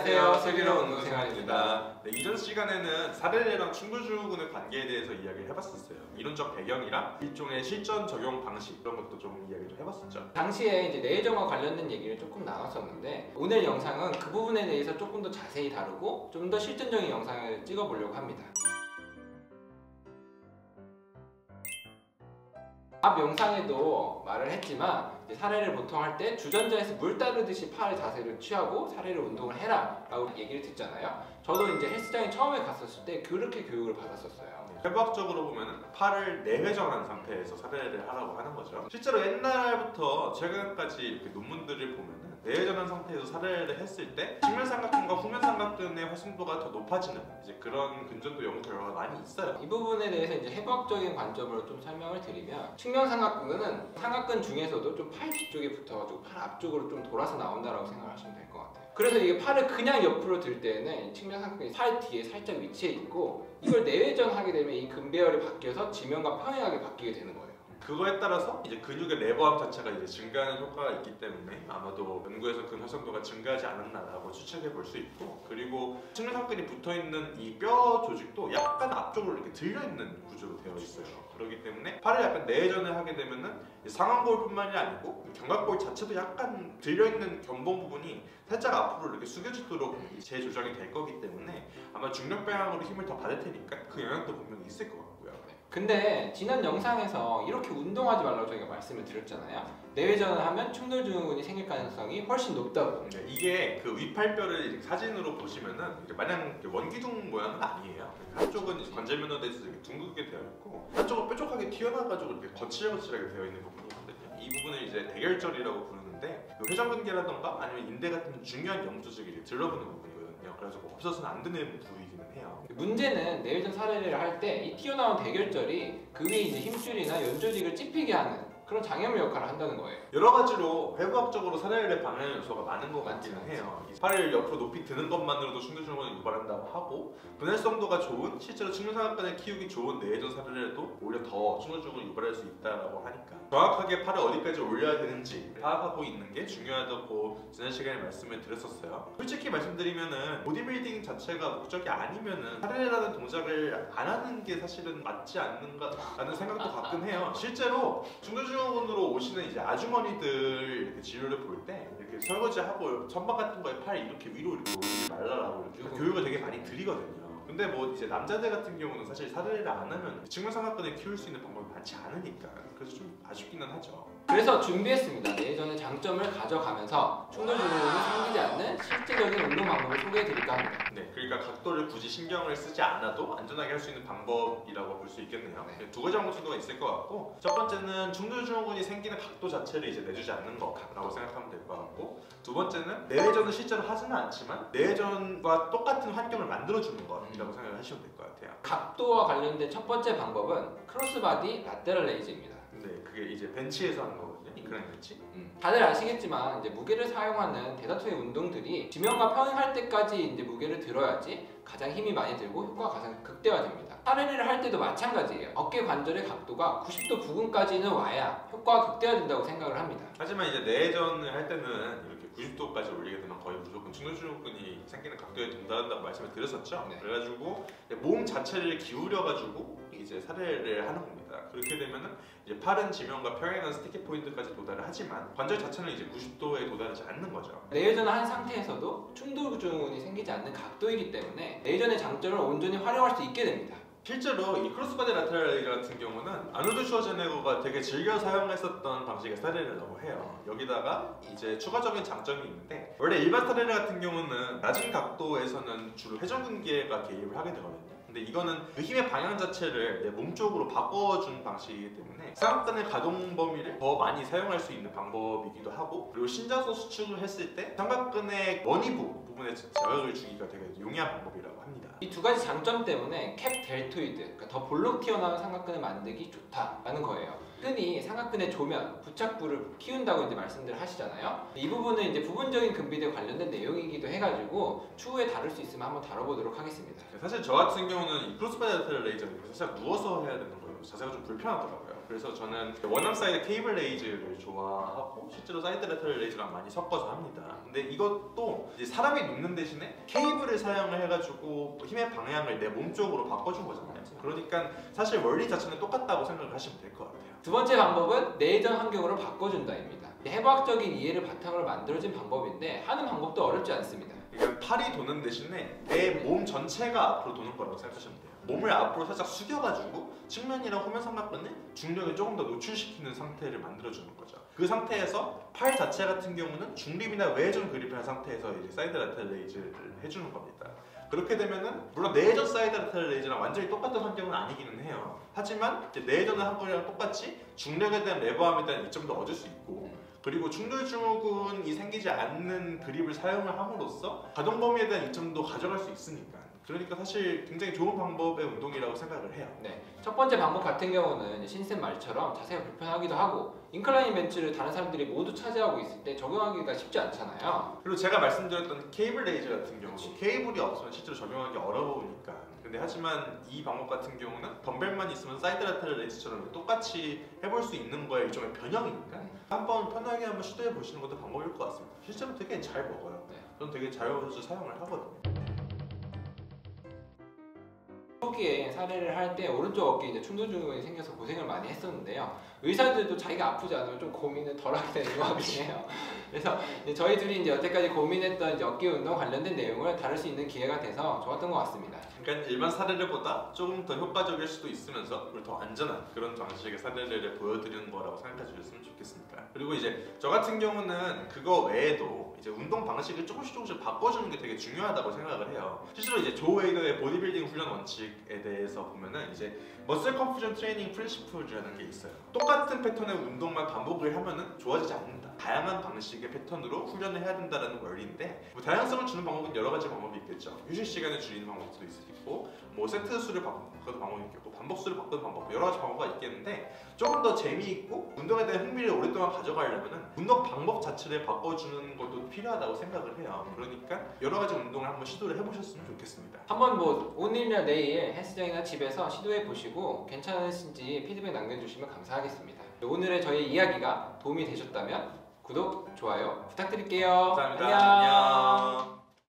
안녕하세요. 슬기로운 운동생활입니다. 네, 이전 시간에는 사레레랑 충돌증후군의 관계에 대해서 이야기를 해봤었어요. 이론적 배경이랑 일종의 실전 적용 방식 그런 것도 좀 이야기 좀 해봤었죠. 당시에 이제 뇌회전과 관련된 얘기를 조금 나눴었는데 오늘 영상은 그 부분에 대해서 조금 더 자세히 다루고 좀 더 실전적인 영상을 찍어보려고 합니다. 앞 영상에도 말을 했지만 사례를 보통 할 때 주전자에서 물 따르듯이 팔 자세를 취하고 사례를 운동을 해라 라고 얘기를 듣잖아요. 저도 이제 헬스장에 처음에 갔었을 때 그렇게 교육을 받았었어요. 해부학적으로 보면은 팔을 내회전한 상태에서 사례를 하라고 하는 거죠. 실제로 옛날부터 최근까지 이렇게 논문들을 보면은 내회전한 상태에서 사례를 했을 때 측면 삼각근과 후면 삼각근의 활성도가 더 높아지는 이제 그런 근전도 연구 결과가 많이 있어요. 이 부분에 대해서 이제 해부학적인 관점으로 좀 설명을 드리면 측면 삼각근은 삼각근 중에서도 좀 팔 뒤쪽에 붙어가지고 팔 앞쪽으로 좀 돌아서 나온다라고 생각하시면 될 것 같아요. 그래서 이게 팔을 그냥 옆으로 들 때는 측면 삼각근이 팔 뒤에 살짝 위치해 있고 이걸 내회전하게 되면 이 근배열이 바뀌어서 지면과 평행하게 바뀌게 되는 거예요. 그거에 따라서 이제 근육의 내부함 자체가 이제 증가하는 효과가 있기 때문에 아마도 연구에서 근 활성도가 증가하지 않았나라고 추측해 볼 수 있고, 그리고 측면 삼각근이 붙어 있는 이 뼈 조직도 약간 앞쪽으로 이렇게 들려 있는 구조로 되어 있어요. 그렇기 때문에 팔을 약간 내회전을 하게 되면은 상완골뿐만이 아니고 견갑골 자체도 약간 들려 있는 견봉 부분이 살짝 앞으로 이렇게 숙여지도록 재조정이 될 거기 때문에 아마 중력 방향으로 힘을 더 받을 테니까 그 영향도 분명히 있을 것 같고요. 근데 지난 영상에서 이렇게 운동하지 말라고 저희가 말씀을 드렸잖아요. 내회전을 하면 충돌증후군이 생길 가능성이 훨씬 높다고. 네, 이게 그 위팔뼈를 이렇게 사진으로 보시면은 마냥 원기둥 모양은 아니에요. 한쪽은 관절면허대에서 이렇게 둥글게 되어 있고 한쪽은 뾰족하게 튀어나와가지고 이렇게 거칠거칠하게 되어 있는 부분이거든요. 이 부분을 이제 대결절이라고 부르는데 그 회전근개라던가 아니면 인대 같은 중요한 염조직이 들러붙는 부분이거든요. 그래서 없어서는 안 되는 부위이기는 해요. 문제는 내회전 사례를 할 때 이 튀어나온 대결절이 그 위에 이제 힘줄이나 연조직을 찝히게 하는 그런 장애물 역할을 한다는 거예요. 여러 가지로 해부학적으로 사례를 방해하는 요소가 많은 것 같기는 해요. 팔을 옆으로 높이 드는 것만으로도 충돌증후군을 유발한다고 하고 분할성도가 좋은 실제로 측면 삼각근을 키우기 좋은 내회전 사례라도 오히려 더 충돌증후군을 유발할 수 있다고 하니까 정확하게 팔을 어디까지 올려야 되는지 파악하고 있는 게 중요하다고 지난 시간에 말씀을 드렸었어요. 솔직히 말씀드리면은 보디빌딩 자체가 목적이 아니면은 사례라는 동작을 안 하는 게 사실은 맞지 않는가라는 생각도 가끔 해요. 실제로 충돌증후군으로 오시는 이제 아주머니들 이렇게 진료를 볼 때 이렇게 설거지하고 천막 같은 거에 팔 이렇게 위로 이렇게 올리지 말라고 이렇게 교육을 되게 많이 드리거든요. 근데 뭐 이제 남자들 같은 경우는 사실 사례를 안 하면 측면 삼각근을 키울 수 있는 방법이 많지 않으니까 그래서 좀 아쉽기는 하죠. 그래서 준비했습니다. 내회전의 장점을 가져가면서 충돌증후군이 생기지 않는 실질적인 운동 방법을 소개해 드릴까 합니다. 네, 그러니까 각도를 굳이 신경을 쓰지 않아도 안전하게 할 수 있는 방법이라고 볼 수 있겠네요. 네. 두 가지 방법 정도가 있을 것 같고, 첫 번째는 충돌증후군이 생기는 각도 자체를 이제 내주지 않는 거라고 생각하면 될 것 같고, 두 번째는 내회전을 실제로 하지는 않지만 내회전과 똑같은 환경을 만들어주는 거라고 생각을 하시면 될 것 같아요. 각도와 관련된 첫 번째 방법은 크로스바디 라테럴 레이즈입니다. 네, 그게 이제 벤치에서 하는 거거든요. 인클라인 벤치. 다들 아시겠지만 이제 무게를 사용하는 대다수의 운동들이 지면과 평행할 때까지 이제 무게를 들어야지 가장 힘이 많이 들고 효과가 가장 극대화됩니다. 사례를 할 때도 마찬가지예요. 어깨 관절의 각도가 90도 부근까지는 와야 효과가 극대화된다고 생각을 합니다. 하지만 이제 내회전을 할 때는 이렇게 90도까지 올리게 되면 거의 무조건 충돌증후군이 생기는 각도에 동달한다고 말씀을 드렸었죠. 네. 그래가지고 몸 자체를 기울여가지고 이제 사례를 하는 겁니다. 그렇게 되면은 이제 팔은 지면과 평행한 스티키 포인트까지 도달을 하지만 관절 자체는 이제 90도에 도달하지 않는 거죠. 내회전을 한 상태에서도 충돌증후군이 생기지 않는 각도이기 때문에 내회전의 장점을 온전히 활용할 수 있게 됩니다. 실제로 이 크로스바디 라테럴 레이즈 같은 경우는 아놀드 슈워제네거가 되게 즐겨 사용했었던 방식의 사례라고 해요. 여기다가 이제 추가적인 장점이 있는데 원래 일반 사례 같은 경우는 낮은 각도에서는 주로 회전근개가 개입을 하게 되거든요. 근데 이거는 그 힘의 방향 자체를 내 몸 쪽으로 바꿔준 방식이기 때문에 삼각근의 가동 범위를 더 많이 사용할 수 있는 방법이기도 하고, 그리고 신장소 수축을 했을 때 삼각근의 원위부 부분에 자극을 주기가 되게 용이한 방법이라고 합니다. 이 두 가지 장점 때문에 캡 델토이드, 그러니까 더 볼록 튀어나온 삼각근을 만들기 좋다라는 거예요. 흔히 삼각근의 조면, 부착부를 키운다고 이제 말씀들 하시잖아요. 이 부분은 이제 부분적인 근비대 관련된 내용이기도 해가지고 추후에 다룰 수 있으면 한번 다뤄보도록 하겠습니다. 사실 저 같은 경우는 이 크로스바디 라테럴 레이저는 살짝 누워서 해야 되는 거예요. 자세가 좀 불편하더라고요. 그래서 저는 원암 사이드 케이블 레이즈를 좋아하고 실제로 사이드 레터럴 레이즈랑 많이 섞어서 합니다. 근데 이것도 이제 사람이 눕는 대신에 케이블을 사용을 해가지고 힘의 방향을 내 몸 쪽으로 바꿔준 거잖아요. 그러니까 사실 원리 자체는 똑같다고 생각을 하시면 될 것 같아요. 두 번째 방법은 내전 환경으로 바꿔준다입니다. 해부학적인 이해를 바탕으로 만들어진 방법인데 하는 방법도 어렵지 않습니다. 그러니까 팔이 도는 대신에 내 몸 전체가 앞으로 도는 거라고 생각하시면 돼요. 몸을 앞으로 살짝 숙여가지고 측면이랑 후면 삼각근에 중력에 조금 더 노출시키는 상태를 만들어주는 거죠. 그 상태에서 팔 자체 같은 경우는 중립이나 외전 그립을 한 상태에서 이제 사이드 라테럴 레이즈를 해주는 겁니다. 그렇게 되면은 물론 내전 사이드 라테럴 레이즈랑 완전히 똑같은 환경은 아니기는 해요. 하지만 이제 내전을 한 거랑 똑같이 중력에 대한 레버함에 대한 이점도 얻을 수 있고 그리고 충돌 증후군이 생기지 않는 그립을 사용을 함으로써 가동 범위에 대한 이점도 가져갈 수 있으니까 그러니까 사실 굉장히 좋은 방법의 운동이라고 생각을 해요. 네, 첫 번째 방법 같은 경우는 신쌤 말처럼 자세가 불편하기도 하고 인클라인 벤치를 다른 사람들이 모두 차지하고 있을 때 적용하기가 쉽지 않잖아요. 그리고 제가 말씀드렸던 케이블 레이즈 같은 경우 케이블이 없으면 실제로 적용하기 어려우니까 근데 하지만 이 방법 같은 경우는 덤벨만 있으면 사이드 라테럴 레이즈처럼 똑같이 해볼 수 있는 거에 일종의 변형이니까 한번 편하게 한번 시도해 보시는 것도 방법일 것 같습니다. 실제로 되게 잘 먹어요. 네. 저는 되게 자유로워서 사용을 하거든요. 초기에 사례를 할 때 오른쪽 어깨에 이제 충돌 증후군이 생겨서 고생을 많이 했었는데요. 의사들도 자기가 아프지 않으면 좀 고민을 덜 하게 되는 것 같긴 해요. 그래서 이제 저희 둘이 이제 여태까지 고민했던 이제 어깨 운동 관련된 내용을 다룰 수 있는 기회가 돼서 좋았던 것 같습니다. 그러니까 일반 사례를보다 조금 더 효과적일 수도 있으면서 그리고 더 안전한 그런 방식의 사례를 보여드리는 거라고 생각해 주셨으면 좋겠습니다. 그리고 이제 저 같은 경우는 그거 외에도 이제 운동 방식을 조금씩 바꿔주는 게 되게 중요하다고 생각을 해요. 실제로 이제 조 웨이더의 보디빌딩 훈련 원칙에 대해서 보면은 이제 머슬 컨퓨전 트레이닝 프린시플이라는 게 있어요. 똑같은 패턴의 운동만 반복을 하면은 좋아지지 않는다. 다양한 방식의 패턴으로 훈련을 해야 된다는 원리인데 뭐 다양성을 주는 방법은 여러 가지 방법이 있겠죠. 휴식 시간을 줄이는 방법도 있고 뭐 세트 수를 바꾸는 방법이 있겠고 반복 수를 바꾸는 방법 여러 가지 방법이 있겠는데 조금 더 재미있고 운동에 대한 흥미를 오랫동안 가져가려면은 운동 방법 자체를 바꿔주는 것도 필요하다고 생각을 해요. 그러니까 여러 가지 운동을 한번 시도를 해보셨으면 좋겠습니다. 한번 뭐 오늘이나 내일 헬스장이나 집에서 시도해 보시고 괜찮으신지 피드백 남겨주시면 감사하겠습니다. 오늘의 저희 이야기가 도움이 되셨다면 구독, 좋아요 부탁드릴게요. 감사합니다. 안녕.